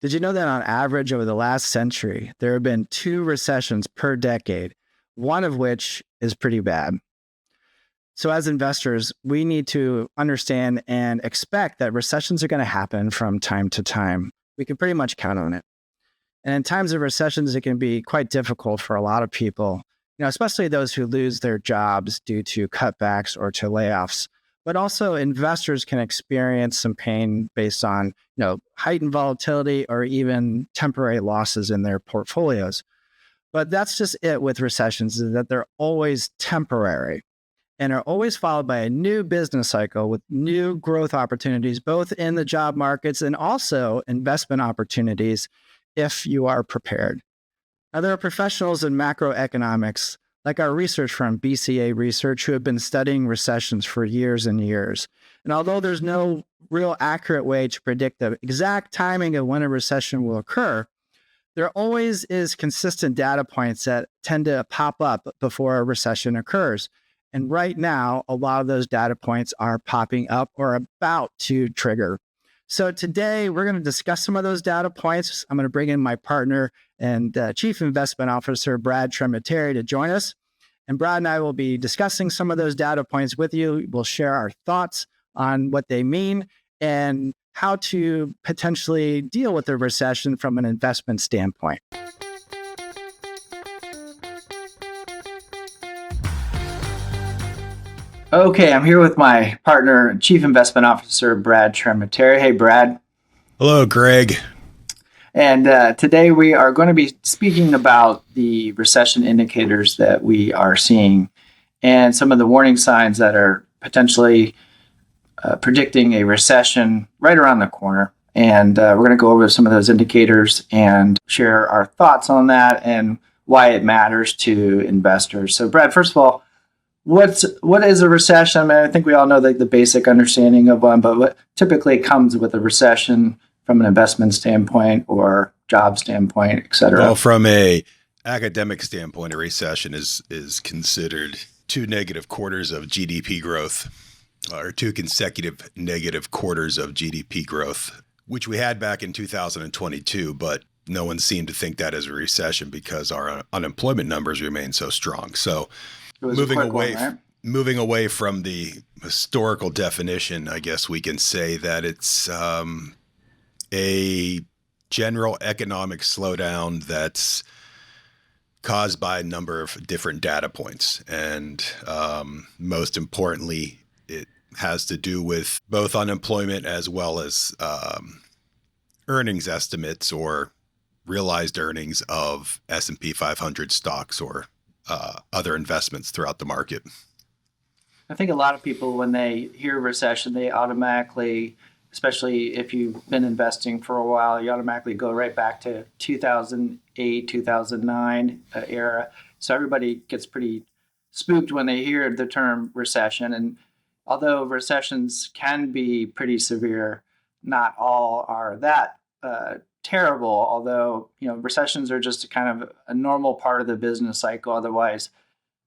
Did you know that on average over the last century, there have been 2 recessions per decade, one of which is pretty bad? So, as investors, we need to understand and expect that recessions are going to happen from time to time. We can pretty much count on it. And in times of recessions, it can be quite difficult for a lot of people, especially those who lose their jobs due to cutbacks or to layoffs. But also investors can experience some pain based on, heightened volatility or even temporary losses in their portfolios. But that's just it with recessions, is that they're always temporary and are always followed by a new business cycle with new growth opportunities, both in the job markets and also investment opportunities if you are prepared. Now, there are professionals in macroeconomics, like our research firm, BCA Research, who have been studying recessions for years and years. And although there's no real accurate way to predict the exact timing of when a recession will occur, there always is consistent data points that tend to pop up before a recession occurs. And right now, a lot of those data points are popping up or about to trigger. So today, we're going to discuss some of those data points. I'm going to bring in my partner and Chief Investment Officer, Brad Tremitiere, to join us. And Brad and I will be discussing some of those data points with you. We'll share our thoughts on what they mean and how to potentially deal with the recession from an investment standpoint. Okay, I'm here with my partner, Chief Investment Officer, Brad Tremitiere. Hey, Brad. Hello, Gregg. And today we are going to be speaking about the recession indicators that we are seeing and some of the warning signs that are potentially predicting a recession right around the corner. And we're going to go over some of those indicators and share our thoughts on that and why it matters to investors. So, Brad, first of all, what is a recession? I mean, I think we all know the basic understanding of one, but what typically comes with a recession from an investment standpoint or job standpoint, et cetera? Well, from a academic standpoint, a recession is considered 2 negative quarters of GDP growth, or 2 consecutive negative quarters of GDP growth, which we had back in 2022, but no one seemed to think that as a recession because our unemployment numbers remain so strong. So moving away from the historical definition, I guess we can say that it's a general economic slowdown that's caused by a number of different data points. And most importantly, it has to do with both unemployment as well as earnings estimates or realized earnings of S&P 500 stocks or other investments throughout the market. I think a lot of people, when they hear recession, they automatically, especially if you've been investing for a while, you automatically go right back to 2008, 2009 era. So everybody gets pretty spooked when they hear the term recession. And although recessions can be pretty severe, not all are that terrible, although recessions are just kind of a normal part of the business cycle. Otherwise,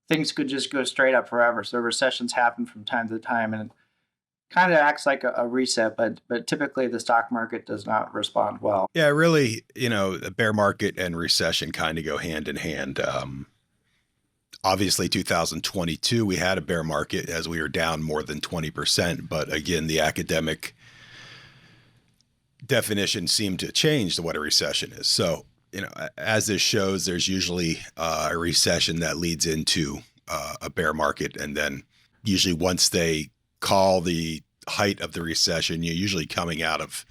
things could just go straight up forever. So recessions happen from time to time, and it kind of acts like a reset. But typically, the stock market does not respond well. Yeah, really, a bear market and recession kind of go hand in hand. Obviously, 2022, we had a bear market as we were down more than 20%. But again, the academic definition seemed to change to what a recession is. So, as this shows, there's usually a recession that leads into a bear market. And then usually once they call the height of the recession, you're usually coming out of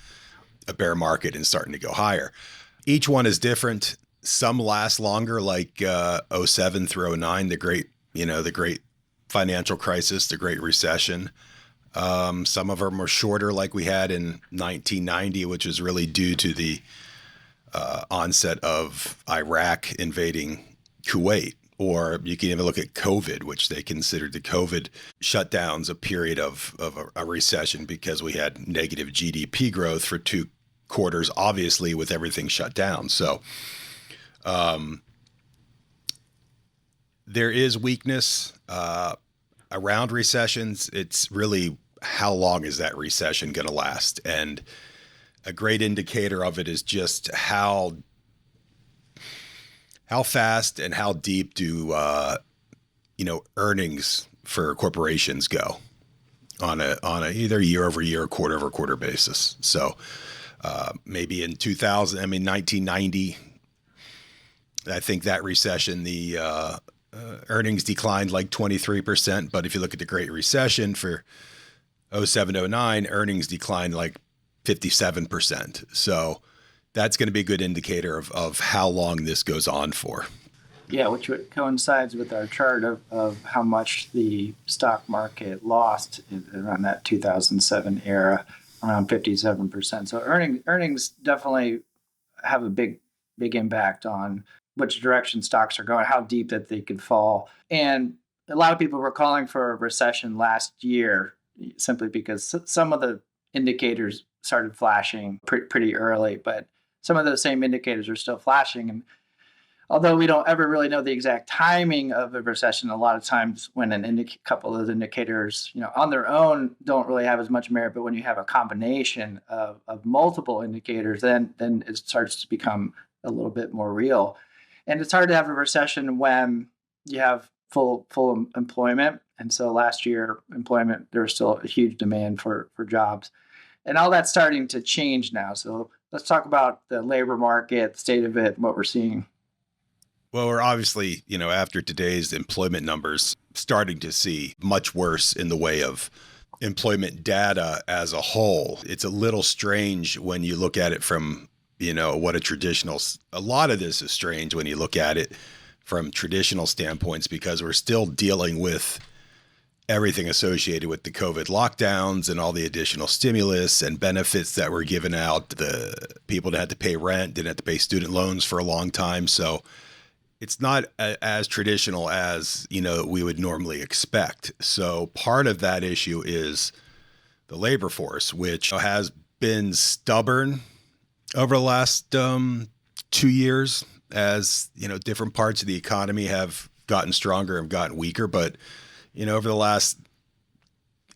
a bear market and starting to go higher. Each one is different. Some last longer, like 07 through 09, the great financial crisis, the Great Recession. Some of them are shorter, like we had in 1990, which is really due to the onset of Iraq invading Kuwait. Or you can even look at COVID, which they considered the COVID shutdowns a period of a recession because we had negative GDP growth for 2 quarters, obviously, with everything shut down. So there is weakness around recessions. It's really how long is that recession going to last? And a great indicator of it is just how fast and how deep do earnings for corporations go on a either year over year, quarter over quarter basis. So maybe in 1990, I think that recession, the earnings declined like 23%. But if you look at the Great Recession for 07, 09, earnings declined like 57%. So that's going to be a good indicator of how long this goes on for. Yeah, which coincides with our chart of how much the stock market lost around that 2007 era, around 57%. So earnings definitely have a big impact on which direction stocks are going, how deep that they could fall. And a lot of people were calling for a recession last year simply because some of the indicators started flashing pretty early, but some of those same indicators are still flashing. And although we don't ever really know the exact timing of a recession, a lot of times when a couple of those indicators, on their own don't really have as much merit, but when you have a combination of multiple indicators, then it starts to become a little bit more real. And it's hard to have a recession when you have full employment. And so last year, employment, there was still a huge demand for jobs. And all that's starting to change now. So let's talk about the labor market, the state of it, and what we're seeing. Well, we're obviously, after today's employment numbers, starting to see much worse in the way of employment data as a whole. It's a little strange when you look at it from, what a lot of this is strange when you look at it from traditional standpoints, because we're still dealing with everything associated with the COVID lockdowns and all the additional stimulus and benefits that were given out. The people that had to pay rent didn't have to pay student loans for a long time. So it's not as traditional as, we would normally expect. So part of that issue is the labor force, which has been stubborn over the last 2 years as, different parts of the economy have gotten stronger and gotten weaker. But, over the last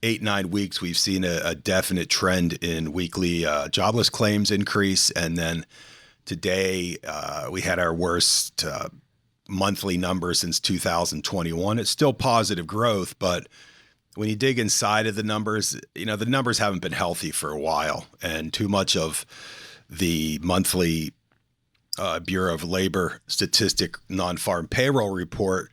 8-9 weeks, we've seen a definite trend in weekly jobless claims increase. And then today we had our worst monthly number since 2021. It's still positive growth, but when you dig inside of the numbers, the numbers haven't been healthy for a while. And too much of the monthly Bureau of Labor statistic non-farm payroll report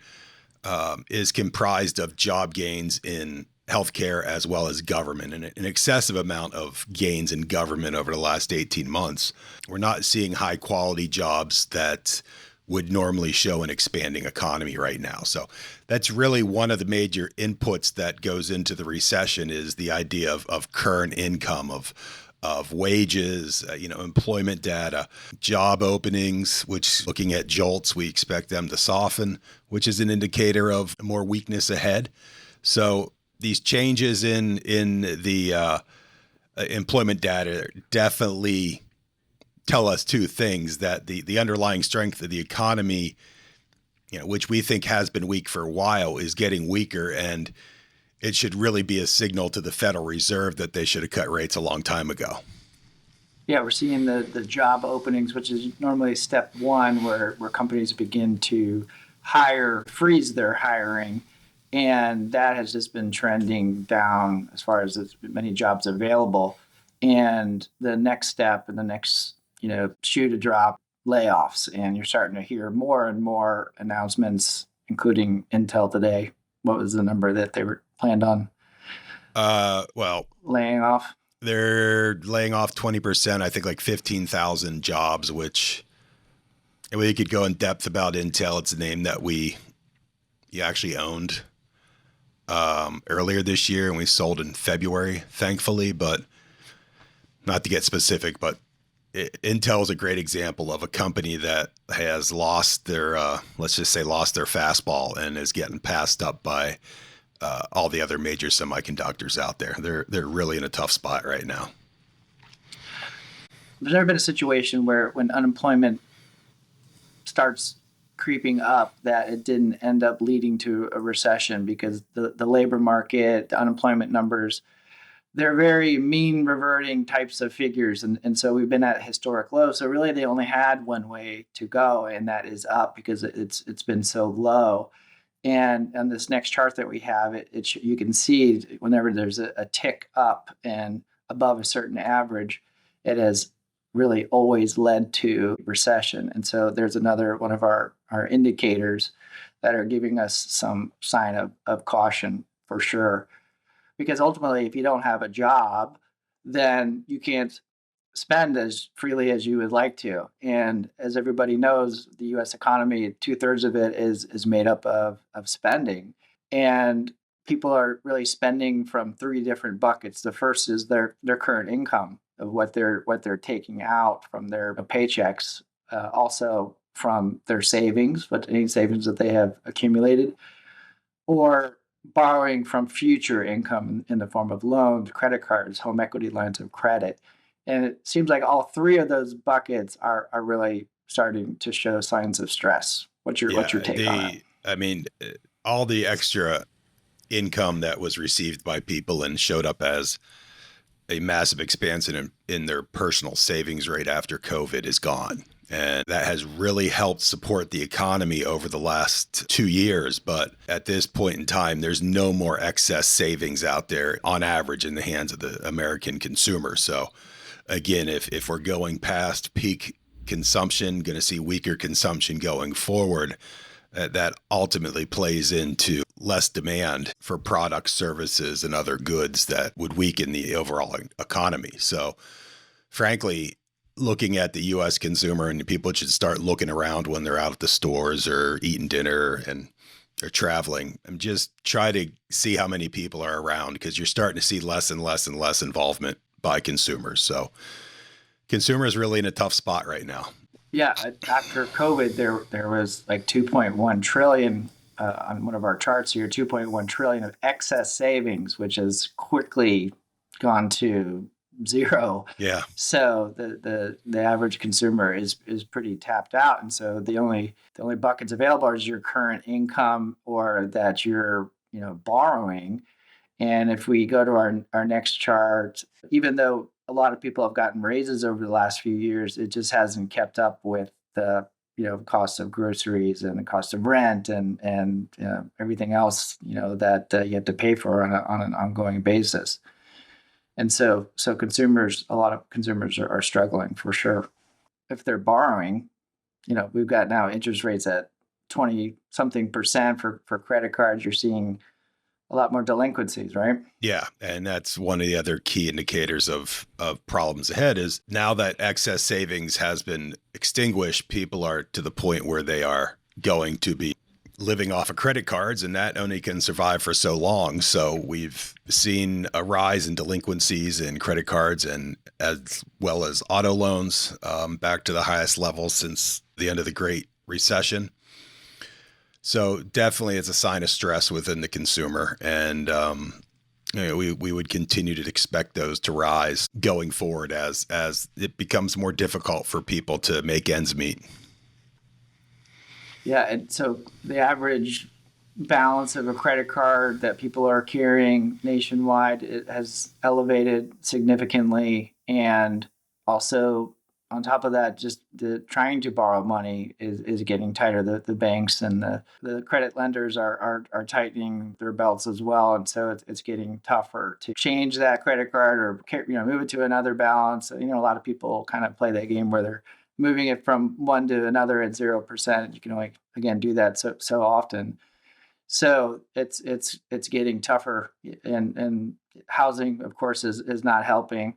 is comprised of job gains in healthcare as well as government, and an excessive amount of gains in government over the last 18 months. We're not seeing high quality jobs that would normally show an expanding economy right now. So that's really one of the major inputs that goes into the recession, is the idea of current income, of wages, employment data, job openings, which, looking at JOLTS, we expect them to soften, which is an indicator of more weakness ahead. So these changes in the employment data definitely tell us two things: that the underlying strength of the economy, which we think has been weak for a while, is getting weaker, and it should really be a signal to the Federal Reserve that they should have cut rates a long time ago. Yeah, we're seeing the job openings, which is normally step one, where companies begin to freeze their hiring. And that has just been trending down as far as many jobs available. And the next step and the next, shoe to drop, layoffs. And you're starting to hear more and more announcements, including Intel today. What was the number that they were planned on? Laying off. They're laying off 20%, I think like 15,000 jobs, which, and we could go in depth about Intel. It's a name that we actually owned earlier this year, and we sold in February, thankfully. But not to get specific, but Intel is a great example of a company that has lost their, let's just say, lost their fastball and is getting passed up by all the other major semiconductors out there. They're really in a tough spot right now. There's never been a situation where, when unemployment starts creeping up, that it didn't end up leading to a recession, because the labor market, the unemployment numbers, they're very mean reverting types of figures. And so we've been at historic lows. So really they only had one way to go, and that is up because it's been so low. And on this next chart that we have, you can see whenever there's a tick up and above a certain average, it has really always led to recession. And so there's another one of our indicators that are giving us some sign of caution for sure. Because ultimately, if you don't have a job, then you can't spend as freely as you would like to. And as everybody knows, the U.S. economy, 2/3 of it is made up of spending, and people are really spending from three different buckets. The first is their current income of what they're taking out from their paychecks, also from their savings, but any savings that they have accumulated, or borrowing from future income in the form of loans, credit cards, home equity lines of credit. And it seems like all three of those buckets are really starting to show signs of stress. What's your take on it? I mean, all the extra income that was received by people and showed up as a massive expansion in their personal savings rate after COVID is gone. And that has really helped support the economy over the last 2 years. But at this point in time, there's no more excess savings out there on average in the hands of the American consumer. So again, if we're going past peak consumption, going to see weaker consumption going forward, that ultimately plays into less demand for products, services, and other goods that would weaken the overall economy. So frankly, looking at the U.S. consumer, and people should start looking around when they're out at the stores or eating dinner and they're traveling, and just try to see how many people are around, because you're starting to see less and less and less involvement by consumers. So consumers really in a tough spot right now. Yeah, after COVID, there was like 2.1 trillion on one of our charts here, 2.1 trillion of excess savings, which has quickly gone to zero. Yeah. So the average consumer is pretty tapped out, and so the only buckets available is your current income or that you're borrowing. And if we go to our next chart, even though a lot of people have gotten raises over the last few years, it just hasn't kept up with the cost of groceries and the cost of rent and everything else that you have to pay for on an ongoing basis. And so a lot of consumers are struggling for sure. If they're borrowing, we've got now interest rates at 20 something percent for credit cards. You're seeing a lot more delinquencies, right? Yeah. And that's one of the other key indicators of problems ahead is now that excess savings has been extinguished, people are to the point where they are going to be living off of credit cards, and that only can survive for so long. So we've seen a rise in delinquencies in credit cards and as well as auto loans, back to the highest level since the end of the Great Recession. So definitely it's a sign of stress within the consumer. And we would continue to expect those to rise going forward as it becomes more difficult for people to make ends meet. Yeah, and so the average balance of a credit card that people are carrying nationwide, it has elevated significantly. And also on top of that, just the trying to borrow money is getting tighter. The banks and the credit lenders are tightening their belts as well. And so it's getting tougher to change that credit card or move it to another balance. A lot of people kind of play that game where they're moving it from one to another at 0%. You can only, again, do that so often. So it's getting tougher, and housing, of course, is not helping.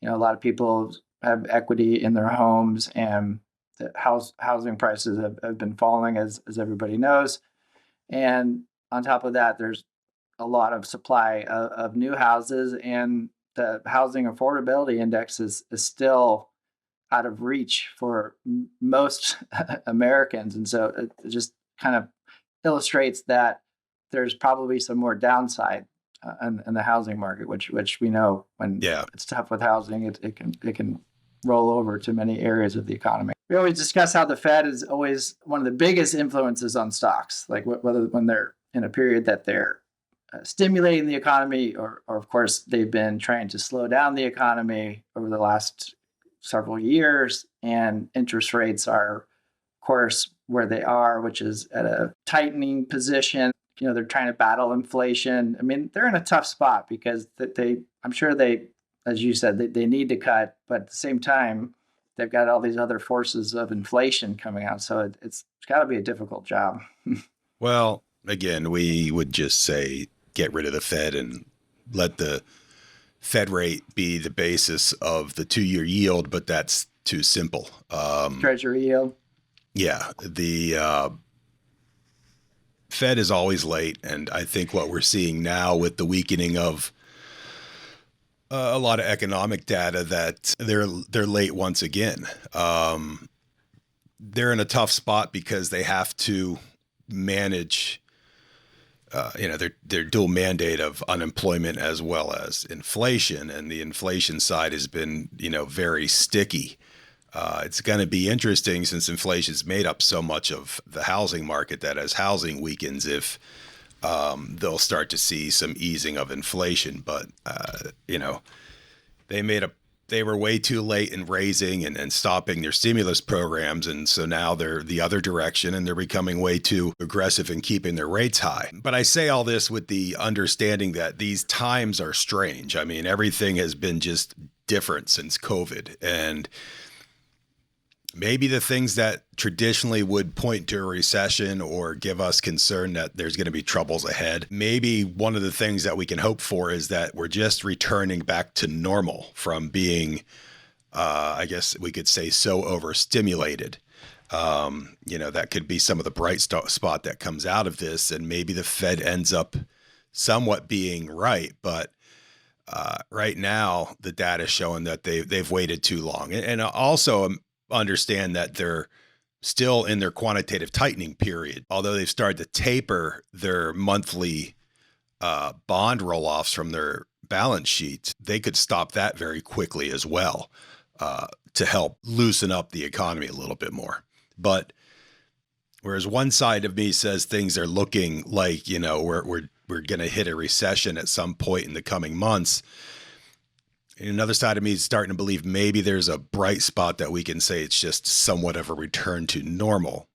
A lot of people have equity in their homes, and the housing prices have been falling, as everybody knows. And on top of that, there's a lot of supply of new houses, and the housing affordability index is still out of reach for most Americans. And so it just kind of illustrates that there's probably some more downside in the housing market, which we know when it's tough with housing, it can roll over to many areas of the economy. We always discuss how the Fed is always one of the biggest influences on stocks, like whether when they're in a period that they're stimulating the economy, or of course, they've been trying to slow down the economy over the last several years, and interest rates are, of course, where they are, which is at a tightening position. They're trying to battle inflation. I mean, they're in a tough spot because I'm sure they, as you said, they need to cut, but at the same time, they've got all these other forces of inflation coming out. So it's got to be a difficult job. Well, again, we would just say get rid of the Fed and let the Fed rate be the basis of the 2-year yield, but that's too simple. Treasury yield. Yeah, the Fed is always late, and I think what we're seeing now with the weakening of a lot of economic data, that they're late once again. They're in a tough spot because they have to manage their dual mandate of unemployment as well as inflation, and the inflation side has been very sticky. It's going to be interesting, since inflation's made up so much of the housing market, that as housing weakens, if they'll start to see some easing of inflation. But they were way too late in raising and stopping their stimulus programs. And so now they're the other direction, and they're becoming way too aggressive in keeping their rates high. But I say all this with the understanding that these times are strange. I mean, everything has been just different since COVID. And maybe the things that traditionally would point to a recession or give us concern that there's going to be troubles ahead, maybe one of the things that we can hope for is that we're just returning back to normal from being, I guess we could say, so overstimulated. That could be some of the bright spot that comes out of this, and maybe the Fed ends up somewhat being right. But right now, the data is showing that they've waited too long. And also understand that they're still in their quantitative tightening period. Although they've started to taper their monthly bond roll-offs from their balance sheets, they could stop that very quickly as well to help loosen up the economy a little bit more. But whereas one side of me says things are looking like, we're going to hit a recession at some point in the coming months, and another side of me is starting to believe maybe there's a bright spot that we can say it's just somewhat of a return to normal.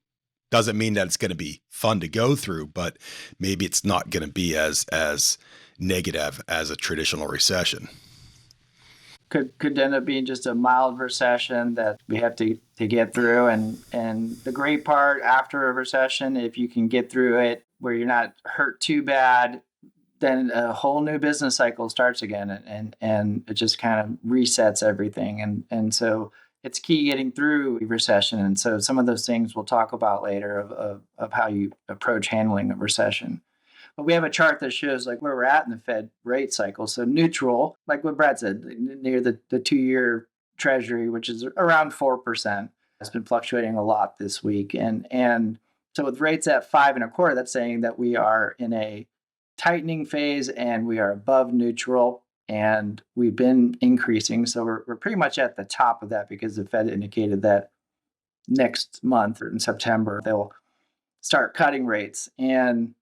Doesn't mean that it's going to be fun to go through, but maybe it's not going to be as negative as a traditional recession. Could end up being just a mild recession that we have to get through. And the great part after a recession, if you can get through it where you're not hurt too bad, then a whole new business cycle starts again, and it just kind of resets everything. And so it's key getting through a recession. And so some of those things we'll talk about later of how you approach handling a recession. But we have a chart that shows like where we're at in the Fed rate cycle. So neutral, like what Brett said, near the 2-year Treasury, which is around 4%. It's been fluctuating a lot this week. And so with rates at 5.25, that's saying that we are in a tightening phase and we are above neutral, and we've been increasing. So we're pretty much at the top of that, because the Fed indicated that next month, or in September, they'll start cutting rates, and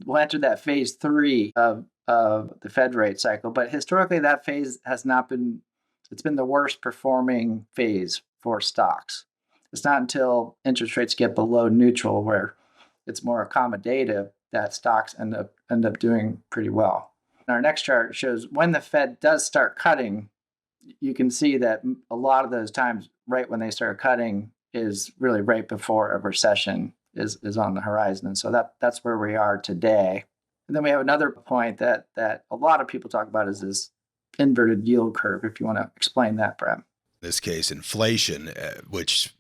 we'll enter that phase 3 of the Fed rate cycle. But historically, that phase has not been, it's been the worst performing phase for stocks. It's not until interest rates get below neutral, where it's more accommodative, that stocks end up doing pretty well. And our next chart shows when the Fed does start cutting, you can see that a lot of those times, right when they start cutting, is really right before a recession is on the horizon. And so that's where we are today. And then we have another point that a lot of people talk about, is this inverted yield curve. If you want to explain that, Brett. In this case, inflation, which,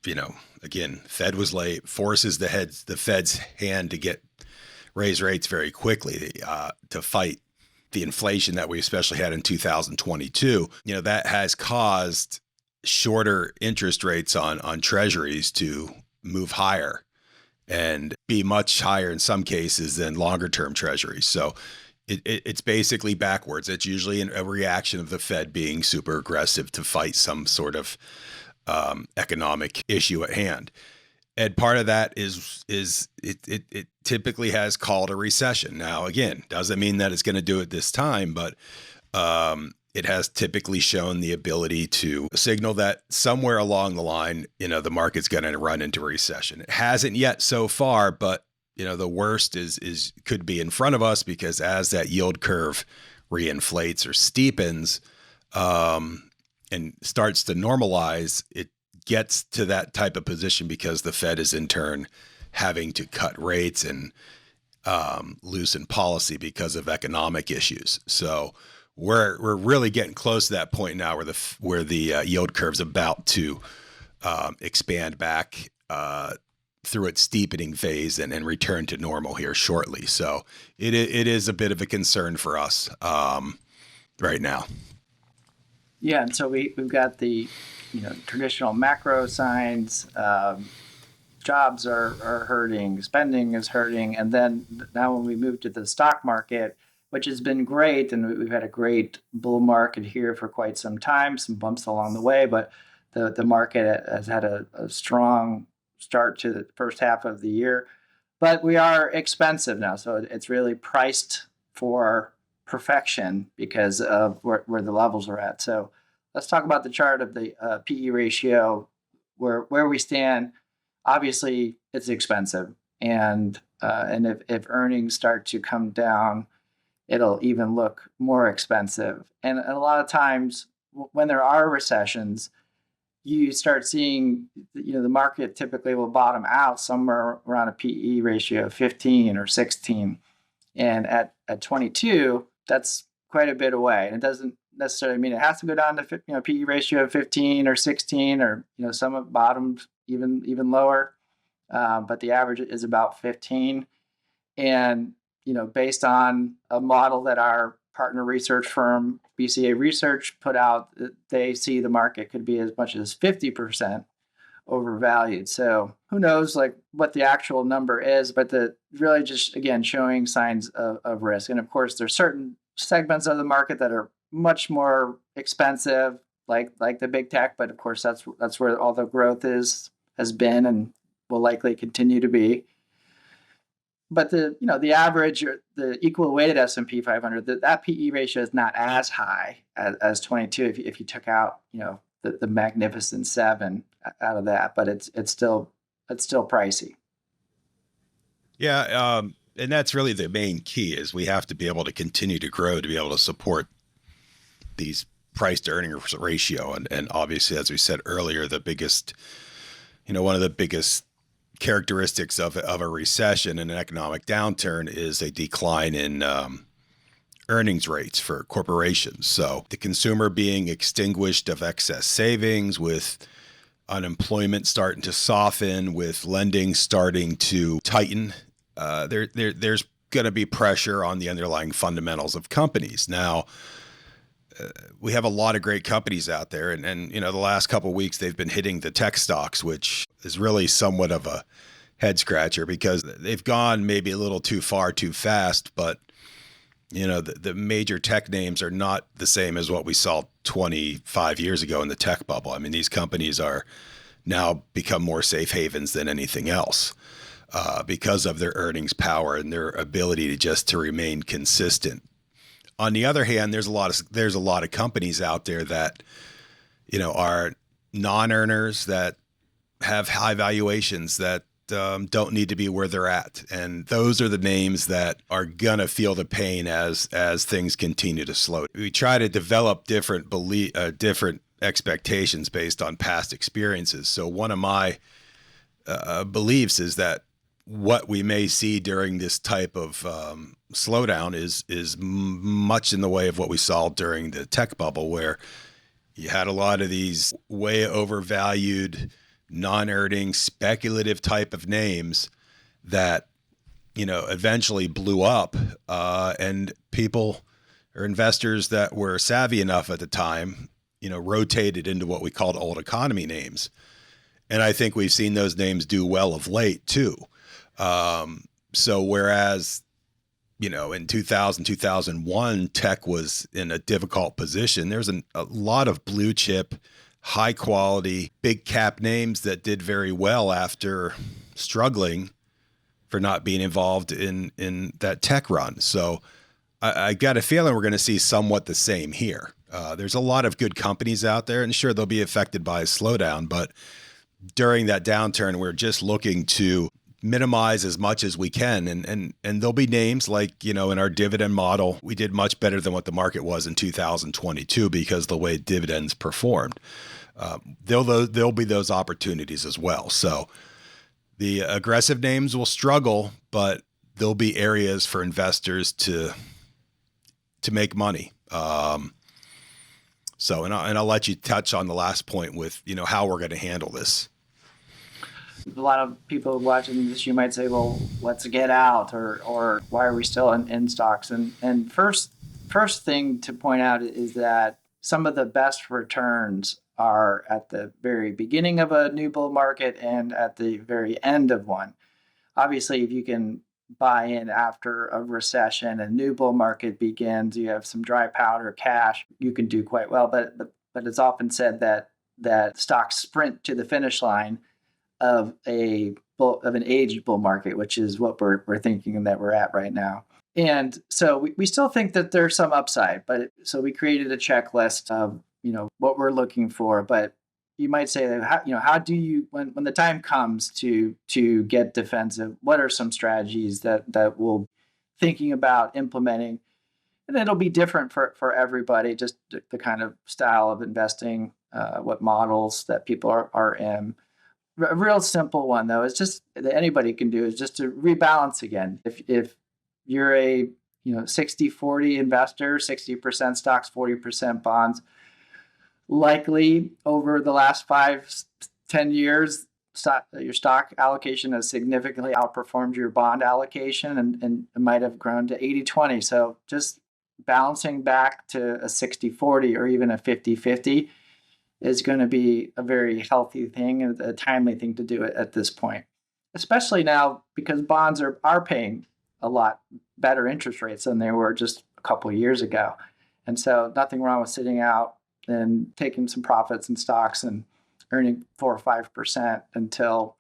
again, Fed was late, forces the Fed's hand to raise rates very quickly to fight the inflation that we especially had in 2022. That has caused shorter interest rates on treasuries to move higher and be much higher in some cases than longer term treasuries. So it's basically backwards. It's usually a reaction of the Fed being super aggressive to fight some sort of economic issue at hand. And part of that is it typically has called a recession. Now, again, doesn't mean that it's going to do it this time, but it has typically shown the ability to signal that somewhere along the line, the market's going to run into recession. It hasn't yet so far, but the worst is could be in front of us, because as that yield curve reinflates or steepens and starts to normalize, it gets to that type of position because the Fed is in turn having to cut rates and loosen policy because of economic issues. So we're really getting close to that point now where the yield curve's about to expand back through its steepening phase and return to normal here shortly. So it is a bit of a concern for us right now. Yeah, and so we've got the traditional macro signs. Jobs are hurting, spending is hurting, and then now when we move to the stock market, which has been great, and we've had a great bull market here for quite some time, some bumps along the way, but the market has had a strong start to the first half of the year. But we are expensive now, so it's really priced for perfection because of where the levels are at. So let's talk about the chart of the PE ratio, where we stand. Obviously, it's expensive, and if earnings start to come down, it'll even look more expensive. And a lot of times, when there are recessions, you start seeing the market typically will bottom out somewhere around a PE ratio of 15 or 16, and at 22, that's quite a bit away. And it doesn't necessarily mean it has to go down to PE ratio of 15 or 16, or some have bottomed even lower, but the average is about 15. And based on a model that our partner research firm BCA Research put out, they see the market could be as much as 50% overvalued. So who knows what the actual number is, but the really just again showing signs of risk. And of course, there's certain segments of the market that are much more expensive, like the big tech. But of course, that's where all the growth has been and will likely continue to be. But the average, or the equal weighted S&P 500, that PE ratio is not as high as 22 if you took out the magnificent 7 out of that, but it's still pricey. Yeah, and that's really the main key, is we have to be able to continue to grow to be able to support these price to earnings ratio. And obviously, as we said earlier, the biggest, one of the biggest characteristics of a recession and an economic downturn is a decline in earnings rates for corporations. So the consumer being extinguished of excess savings, with unemployment starting to soften, with lending starting to tighten, there's going to be pressure on the underlying fundamentals of companies. Now, we have a lot of great companies out there, and the last couple of weeks they've been hitting the tech stocks, which is really somewhat of a head scratcher because they've gone maybe a little too far too fast. But the major tech names are not the same as what we saw 25 years ago in the tech bubble. I mean, these companies are now become more safe havens than anything else because of their earnings power and their ability to remain consistent. On the other hand, there's a lot of companies out there that, are non-earners, that have high valuations, that don't need to be where they're at. And those are the names that are going to feel the pain as things continue to slow. We try to develop different expectations based on past experiences. So one of my beliefs is that what we may see during this type of slowdown is much in the way of what we saw during the tech bubble, where you had a lot of these way overvalued, non-earning, speculative type of names that eventually blew up, and people or investors that were savvy enough at the time rotated into what we called old economy names. And I think we've seen those names do well of late too. So whereas, in 2000, 2001, tech was in a difficult position, there's a lot of blue chip, high quality, big cap names that did very well after struggling for not being involved in that tech run. So I got a feeling we're going to see somewhat the same here. There's a lot of good companies out there, and sure, they'll be affected by a slowdown, but during that downturn, we're just looking to minimize as much as we can. And there'll be names like, in our dividend model, we did much better than what the market was in 2022 because the way dividends performed. There'll be those opportunities as well. So the aggressive names will struggle, but there'll be areas for investors to make money. So I'll let you touch on the last point with, how we're going to handle this. A lot of people watching this, you might say, well, let's get out, or why are we still in stocks? And first thing to point out is that some of the best returns are at the very beginning of a new bull market and at the very end of one. Obviously, if you can buy in after a recession, a new bull market begins, you have some dry powder cash, you can do quite well. But it's often said that stocks sprint to the finish line of an aged bull market, which is what we're thinking that we're at right now. And so we still think that there's some upside, so we created a checklist of what we're looking for. But you might say that how do you, when the time comes to get defensive, what are some strategies that we'll thinking about implementing? And it'll be different for everybody, just the kind of style of investing, what models that people are in. A real simple one, though, is just that anybody can do, is just to rebalance again. If you're a 60-40 investor, 60% stocks, 40% bonds, likely over the last 5-10 years, your stock allocation has significantly outperformed your bond allocation, and it might have grown to 80-20. So just balancing back to a 60-40 or even a 50-50 is going to be a very healthy thing and a timely thing to do it at this point, especially now because bonds are paying a lot better interest rates than they were just a couple of years ago. And so nothing wrong with sitting out and taking some profits in stocks and earning 4 or 5% until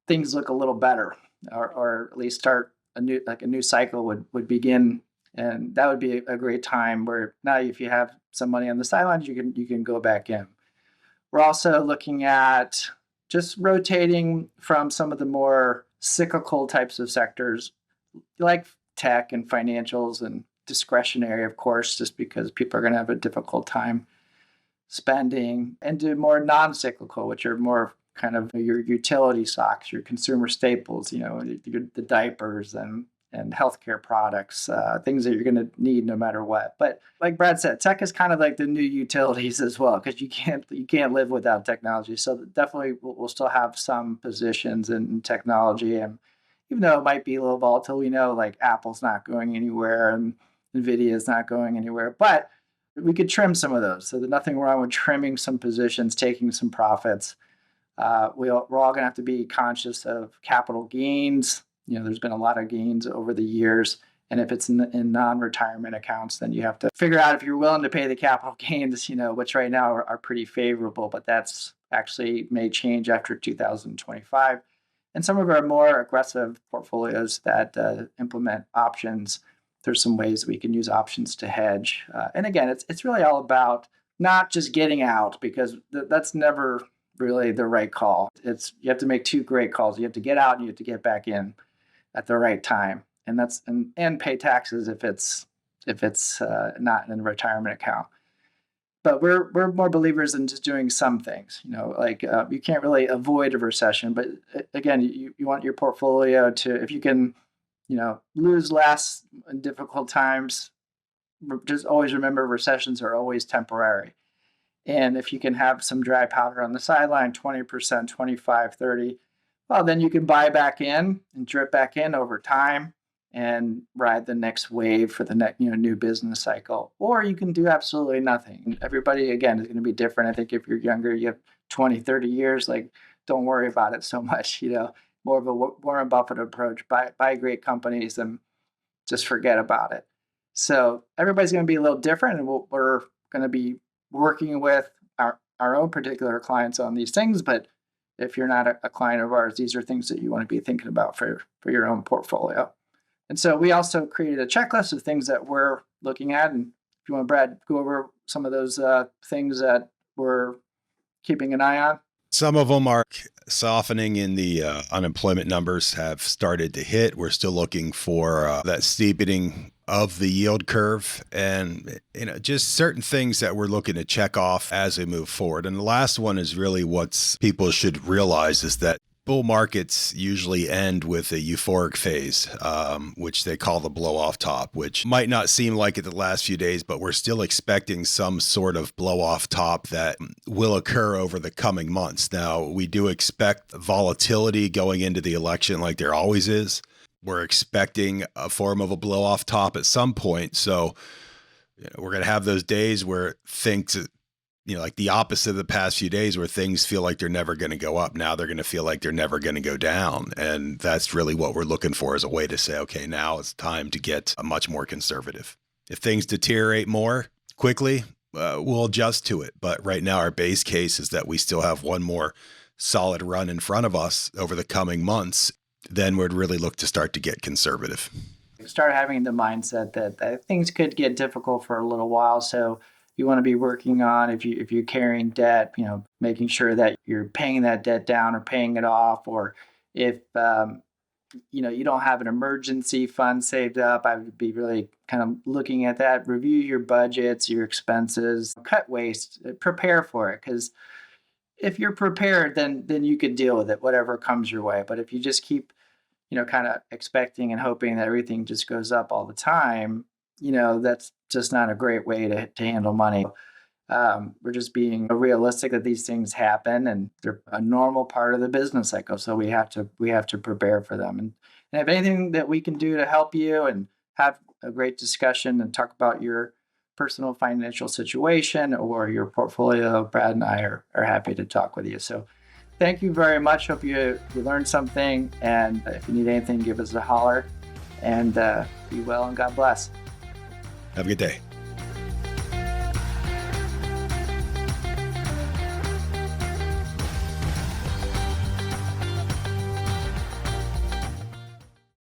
things look a little better, or at least start a new cycle would begin. And that would be a great time where now if you have some money on the sidelines, you can go back in. We're also looking at just rotating from some of the more cyclical types of sectors like tech and financials and discretionary, of course, just because people are going to have a difficult time spending, and to more non-cyclical, which are more kind of your utility stocks, your consumer staples, the diapers and healthcare products, things that you're going to need no matter what. But like Brad said, tech is kind of like the new utilities as well, because you can't live without technology. So definitely we'll still have some positions in technology, and even though it might be a little volatile, we know like Apple's not going anywhere and Nvidia is not going anywhere, but we could trim some of those. So there's nothing wrong with trimming some positions, taking some profits. We're all going to have to be conscious of capital gains. There's been a lot of gains over the years. And if it's in non-retirement accounts, then you have to figure out if you're willing to pay the capital gains, which right now are pretty favorable, but that's actually may change after 2025. And some of our more aggressive portfolios that implement options, there's some ways we can use options to hedge. And again, it's really all about not just getting out, because that's never really the right call. You have to make two great calls. You have to get out and you have to get back in at the right time, and pay taxes if it's not in a retirement account. But we're more believers in just doing some things. You can't really avoid a recession, but again, you want your portfolio to, if you can, lose less in difficult times. Just always remember, recessions are always temporary. And if you can have some dry powder on the sideline, 20%, 25, 30, well, then you can buy back in and drip back in over time and ride the next wave for the next, new business cycle. Or you can do absolutely nothing. Everybody, again, is going to be different. I think if you're younger, you have 20, 30 years, don't worry about it so much, more of a Warren Buffett approach, buy great companies and just forget about it. So everybody's going to be a little different, and we're going to be working with our own particular clients on these things, but if you're not a client of ours, these are things that you want to be thinking about for your own portfolio. And so we also created a checklist of things that we're looking at. And if you want, Brad, go over some of those things that we're keeping an eye on. Some of them are softening in the unemployment numbers have started to hit. We're still looking for that steepening of the yield curve, and just certain things that we're looking to check off as we move forward. And the last one is really what people should realize is that bull markets usually end with a euphoric phase, which they call the blow off top, which might not seem like it the last few days, but we're still expecting some sort of blow off top that will occur over the coming months. Now, we do expect volatility going into the election like there always is. We're expecting a form of a blow off top at some point. So we're going to have those days where things, like the opposite of the past few days where things feel like they're never going to go up. Now they're going to feel like they're never going to go down. And that's really what we're looking for, as a way to say, okay, now it's time to get much more conservative. If things deteriorate more quickly, we'll adjust to it. But right now, our base case is that we still have one more solid run in front of us over the coming months. Then we'd really look to start to get conservative. Start having the mindset that things could get difficult for a little while. So you want to be working on, if you're carrying debt, making sure that you're paying that debt down or paying it off. Or if you don't have an emergency fund saved up, I would be really kind of looking at that. Review your budgets, your expenses, cut waste, prepare for it. Because if you're prepared, then you can deal with it, whatever comes your way. But if you just keep, kind of expecting and hoping that everything just goes up all the time, that's just not a great way to handle money. We're just being realistic that these things happen, and they're a normal part of the business cycle. So we have to prepare for them. And if anything that we can do to help you and have a great discussion and talk about your personal financial situation or your portfolio, Brad and I are happy to talk with you. So thank you very much. Hope you learned something. And if you need anything, give us a holler. And be well and God bless. Have a good day.